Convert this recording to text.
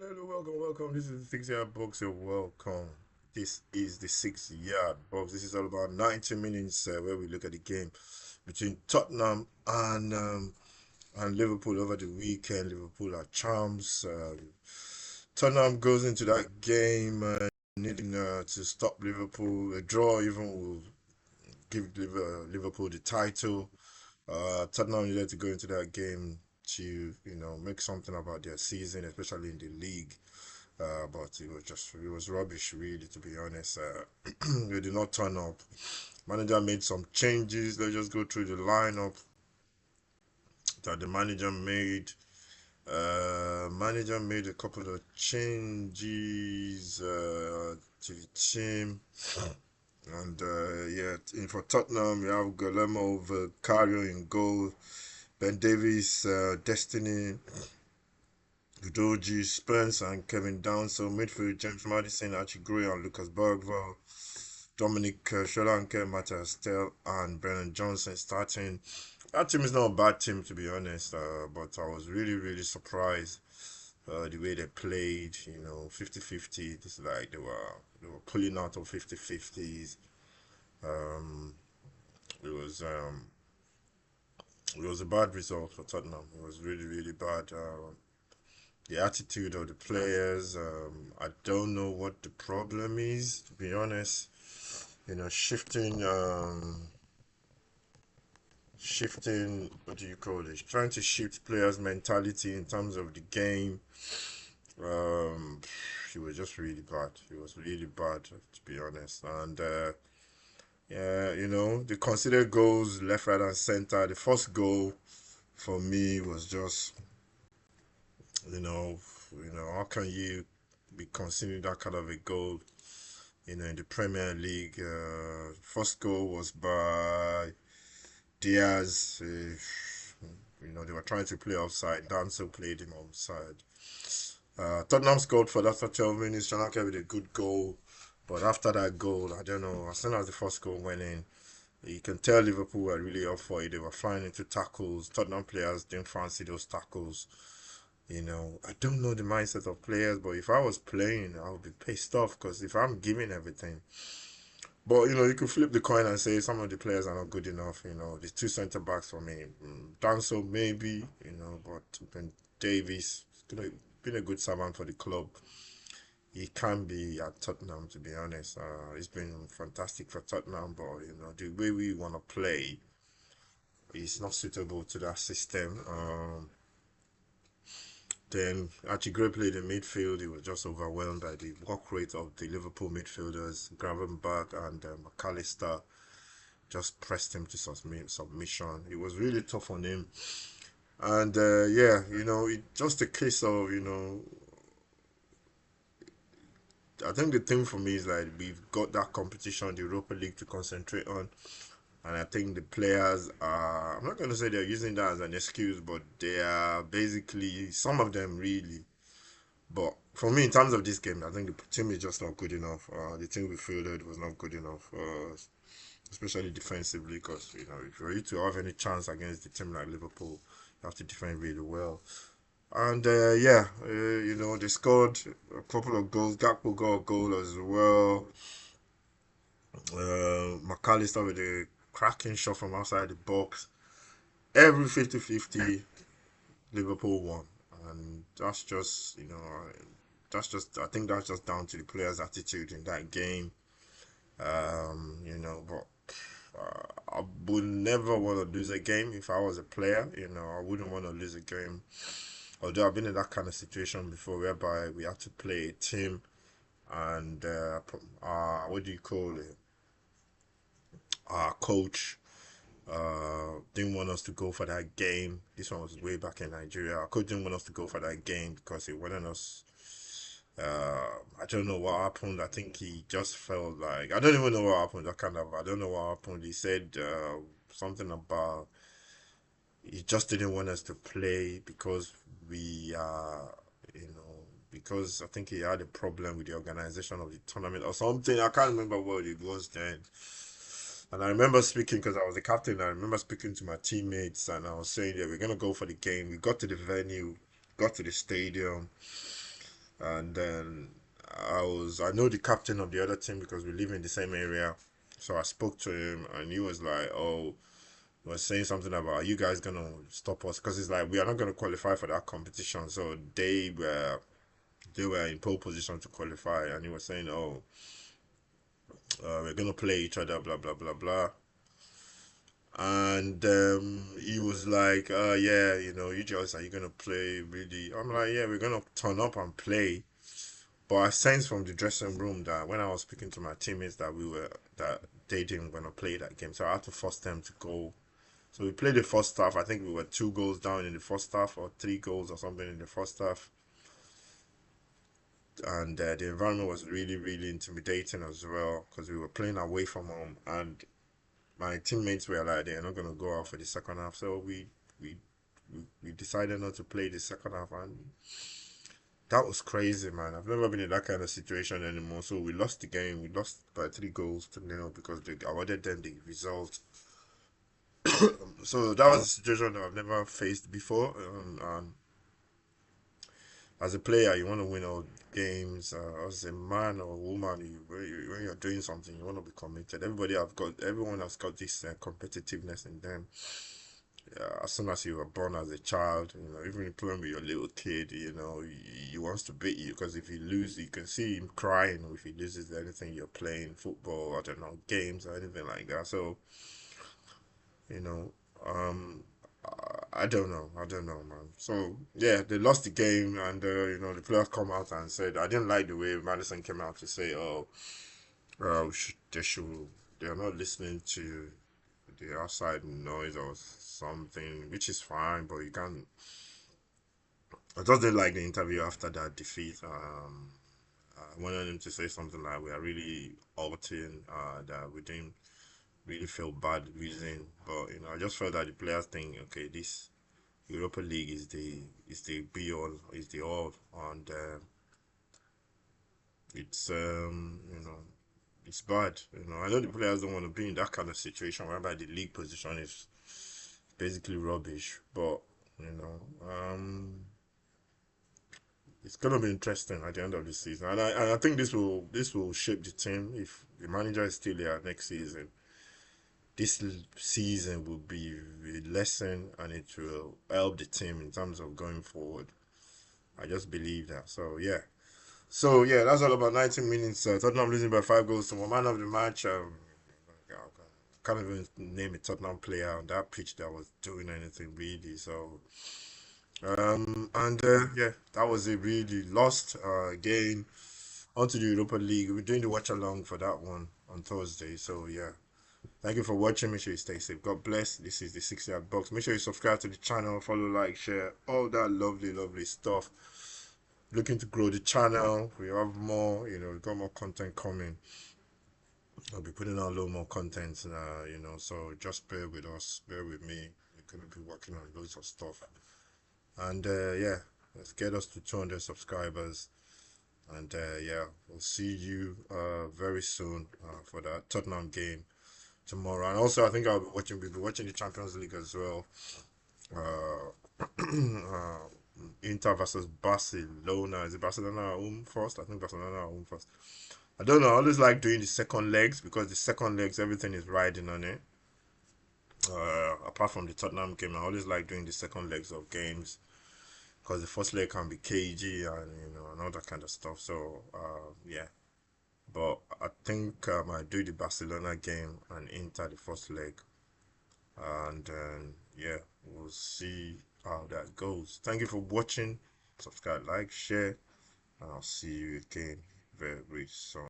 Hello, welcome. This is the 6 yard box. You're welcome. This is the 6 yard box. This is all about 90 minutes where we look at the game between Tottenham and Liverpool over the weekend. Liverpool are champs. Tottenham goes into that game needing to stop Liverpool. A draw even will give Liverpool the title. Tottenham needed to go into that game to make something about their season, especially in the league. But it was rubbish, really, to be honest. They did not turn up. Manager made some changes. Let's just go through the lineup that the manager made. Manager made a couple of changes to the team. And yeah, for Tottenham, you have Guillermo Vicario in goal, Ben Davies, Destiny, Udoji, Spence, and Kevin Downsell. Midfield, James Maddison, Archie Gray, and Lucas Bergvall. Dominic Solanke, Matthias Tell, and Brennan Johnson starting. That team is not a bad team, to be honest, but I was really, really surprised the way they played. 50-50. It's like they were pulling out of 50-50s. Um, it was um, it was a bad result for Tottenham. It was really, really bad. The attitude of the players. I don't know what the problem is, to be honest. Shifting, what do you call it? Trying to shift players' mentality in terms of the game. Um, it was just really bad. It was really bad, to be honest. And yeah, the considered goals left, right, and center. The first goal for me was just, you know, how can you be considering that kind of a goal? In the Premier League, first goal was by Diaz. They were trying to play offside. Danso played him offside. Tottenham scored for that after 12 minutes. Janaka with a good goal. But after that goal, I don't know. As soon as the first goal went in, you can tell Liverpool were really up for it. They were flying into tackles. Tottenham players didn't fancy those tackles. I don't know the mindset of players, but if I was playing, I would be pissed off because if I'm giving everything, but you could flip the coin and say some of the players are not good enough. The two centre backs for me, Danso maybe, but Ben Davies been a good servant for the club. He can be at Tottenham, to be honest. He's been fantastic for Tottenham, but the way we want to play is not suitable to that system. Then Archie Gray played in midfield. He was just overwhelmed by the work rate of the Liverpool midfielders. Gravenberch and McAllister just pressed him to submission. It was really tough on him. And yeah, it's just a case of, I think the thing for me is like we've got that competition, the Europa League to concentrate on. And I think the players are, I'm not going to say they're using that as an excuse, but they are basically, some of them really. But for me, in terms of this game, I think the team is just not good enough. The team we fielded was not good enough, especially defensively, because for you to have any chance against a team like Liverpool, you have to defend really well. And yeah, they scored a couple of goals. Gakpo got a goal as well. McAllister with a cracking shot from outside the box. Every 50-50, Liverpool won. And I think that's just down to the players' attitude in that game. But I would never want to lose a game if I was a player. I wouldn't want to lose a game. Although I've been in that kind of situation before whereby we have to play a team and what do you call it? Our coach didn't want us to go for that game. This one was way back in Nigeria. Our coach didn't want us to go for that game because he wanted us. I don't know what happened. I think he just felt like I don't even know what happened. I don't know what happened. He said something about he just didn't want us to play because we because I think he had a problem with the organization of the tournament or something. I can't remember what it was then. And I remember speaking because I was the captain. I remember speaking to my teammates and I was saying, yeah, we're gonna go for the game. We got to the venue, got to the stadium, And then I know the captain of the other team because we live in the same area. So I spoke to him and he was like, "Oh, he was saying something about, are you guys gonna stop us?" Because it's like we are not gonna qualify for that competition. So they were in pole position to qualify, and he was saying, "Oh, we're gonna play each other, blah blah blah blah." And he was like, "Yeah, you just are you gonna play really?" I'm like, "Yeah, we're gonna turn up and play." But I sensed from the dressing room that when I was speaking to my teammates that they didn't want to play that game, so I had to force them to go. So we played the first half. I think we were 2 goals down in the first half, or 3 goals or something in the first half, and the environment was really, really intimidating as well because we were playing away from home, and my teammates were like, they're not gonna go out for the second half, so we we decided not to play the second half, and that was crazy, man. I've never been in that kind of situation anymore. So we lost the game. We lost by 3 goals to nil because they awarded them the result. So that was a situation that I've never faced before. And as a player, you want to win all games. As a man or woman, when you're doing something, you want to be committed. Everyone has got this competitiveness in them. As soon as you were born as a child, even if playing with your little kid, he wants to beat you because if you lose, you can see him crying if he loses anything you're playing, football, I don't know, games or anything like that. So, you know, um, I don't know, man. So yeah, they lost the game, and the players come out and said, I didn't like the way Madison came out to say, oh, they are not listening to the outside noise or something, which is fine, but you can't. I just didn't like the interview after that defeat. I wanted him to say something like, "We are really hurting, that we didn't really feel bad losing," but I just felt that the players think, okay, this Europa League is the be all, is the all, and it's it's bad. I know the players don't want to be in that kind of situation whereby the league position is basically rubbish, but you know, it's gonna be interesting at the end of the season, and I think this will shape the team if the manager is still here next season. This season will be a lesson, and it will help the team in terms of going forward. I just believe that. So yeah, that's all about 90 minutes. Tottenham losing by 5 goals to one. Man of the match. I can't even name a Tottenham player on that pitch that was doing anything really. So and yeah, that was a really lost game. Onto the Europa League. We're doing the watch along for that one on Thursday. So yeah, thank you for watching. Make sure you stay safe. God bless. This is the 6 yard box. Make sure you subscribe to the channel, follow, like, share, all that lovely, lovely stuff. Looking to grow the channel. We have more. We got more content coming. I'll be putting out a little more content. So just bear with us. Bear with me. We're gonna be working on loads of stuff. And yeah, let's get us to 200 subscribers. And yeah, we'll see you very soon for that Tottenham game tomorrow. And also, I think we'll be watching the Champions League as well. Uh, Inter versus Barcelona. Is it Barcelona at home first? I think Barcelona at home first. I don't know. I always like doing the second legs because the second legs, everything is riding on it. Apart from the Tottenham game, I always like doing the second legs of games because the first leg can be cagey and all that kind of stuff. So yeah, but I think I do the Barcelona game and Inter the first leg, and yeah, we'll see how that goes. Thank you for watching. Subscribe, like, share, and I'll see you again very soon.